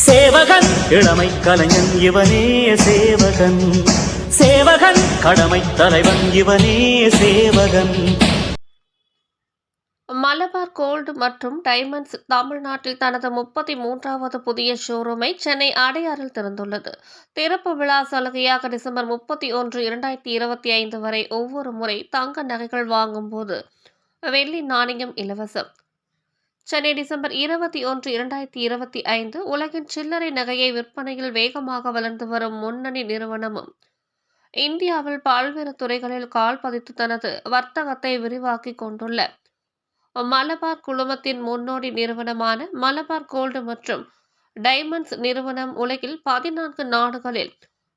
சேவகன் இளமை கலைஞன் இவனே சேவகன், சேவகன் கடமை தலைவன் இவனே சேவகன். மலபார் கோல்டு மற்றும் டைமண்ட்ஸ் தமிழ்நாட்டில் தனது 33வது புதிய ஷோரூமை சென்னை அடையாறில் திறந்துள்ளது. திறப்பு விழா சலுகையாக டிசம்பர் 31, 2025 வரை ஒவ்வொரு முறை தங்க நகைகள் வாங்கும் போது வெள்ளி நாணயம் இலவசம். சென்னை டிசம்பர் 21, 2025 உலகின் சில்லறை நகையை விற்பனையில் வேகமாக வளர்ந்து வரும் முன்னணி நிறுவனமும் இந்தியாவில் பல்வேறு துறைகளில் கால் பதித்து தனது வர்த்தகத்தை விரிவாக்கிக் கொண்டுள்ள மலபார் குழுமத்தின் முன்னோடி நிறுவனமான மலபார் கோல்டு மற்றும் டைமண்ட்ஸ் நிறுவனம் உலகில் 14 நாடுகளில்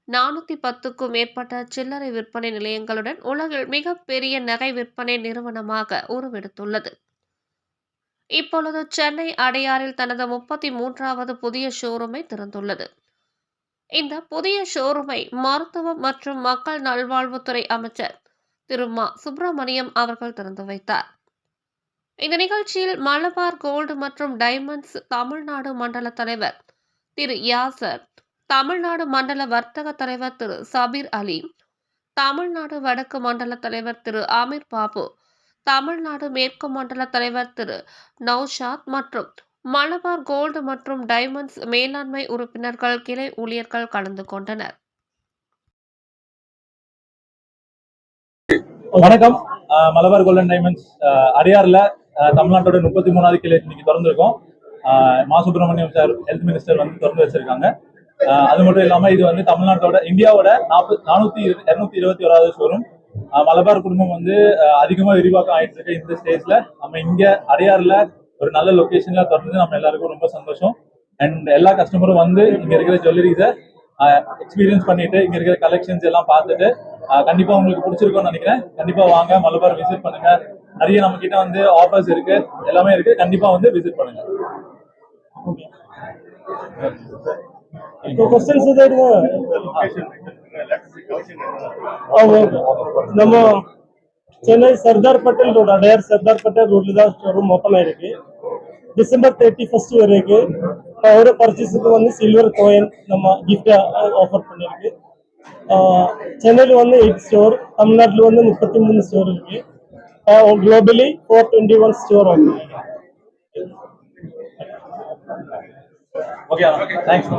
410க்கும் மேற்பட்ட சில்லறை விற்பனை நிலையங்களுடன் உலகில் மிகப்பெரிய நகை விற்பனை நிறுவனமாக உருவெடுத்துள்ளது. இப்பொழுது சென்னை அடையாறில் தனது 33வது புதிய ஷோரூமை திறந்துள்ளது. இந்த புதிய ஷோரூமை மருத்துவம் மற்றும் மக்கள் நல்வாழ்வுத்துறை அமைச்சர் திரு மா. சுப்பிரமணியம் அவர்கள் திறந்து வைத்தார். இந்த நிகழ்ச்சியில் மலபார் கோல்டு மற்றும் டைமண்ட்ஸ் தமிழ்நாடு மண்டல தலைவர் திரு யாசர், தமிழ்நாடு மண்டல வர்த்தக தலைவர் திரு சபீர் அலி, தமிழ்நாடு வடக்கு மண்டல தலைவர் திரு அமீர் பாபு, தமிழ்நாடு மேற்கு மண்டல தலைவர் திரு நௌஷாத் மற்றும் மலபார் கோல்டு மற்றும் டைமண்ட்ஸ் மேலாண்மை உறுப்பினர்கள், கிளை ஊழியர்கள் கலந்து கொண்டனர். வணக்கம். மலபார் கோல்ட் அண்ட் டைமண்ட்ஸ் அடையாறுல தமிழ்நாட்டோட 33வது கிளை இன்னைக்கு திறந்திருக்கோம். மா. சுப்பிரமணியம் சார் ஹெல்த் மினிஸ்டர் வந்து திறந்து வச்சிருக்காங்க. அது மட்டும் இல்லாம இது வந்து தமிழ்நாட்டோட இந்தியாவோட 221வது ஷோரூம். மலபார் குடும்பம் வந்து அதிகமா விரிவாக்கம் ஆயிட்டு இருக்கு. இந்த ஸ்டேஜ்ல நம்ம இங்க அடையாறுல ஒரு நல்ல லொகேஷன்ல திறந்து நம்ம எல்லாருக்கும் ரொம்ப சந்தோஷம். அண்ட் எல்லா கஸ்டமரும் வந்து இங்க இருக்கிற ஜுவல்லரிஸை எக்ஸ்பீரியன்ஸ் பண்ணிட்டு இங்க இருக்கிற கலெக்ஷன்ஸ் எல்லாம் பார்த்துட்டு கண்டிப்பா உங்களுக்கு பிடிச்சிருக்கும்னு நினைக்கிறேன். கண்டிப்பா வாங்க, மலபார் விசிட் பண்ணுங்க. நிறைய நம்ம கிட்ட வந்து ஆஃபர்ஸ் இருக்கு, எல்லாமே இருக்கு. கண்டிப்பா வந்து விசிட் பண்ணுங்க. ನಮ್ಮ Chennai Sardar Patel road, Adyar Sardar Patel road showroom open ಆಗಿದೆ. ಡಿಸೆಂಬರ್ 31 வரைக்கும் ஒரு பர்ச்சேஸுக்கு வந்து சில்வர் காயின் நம்ம கிஃப்ட் ஆஃபர் பண்ணிருக்கு. சென்னையில் வந்து 8 ஸ்டோர், தமிழ்நாட்டில் வந்து 33 ஸ்டோர் இருக்கு. குளோபலி 421 ஸ்டோர் வந்து. Okay, thanks.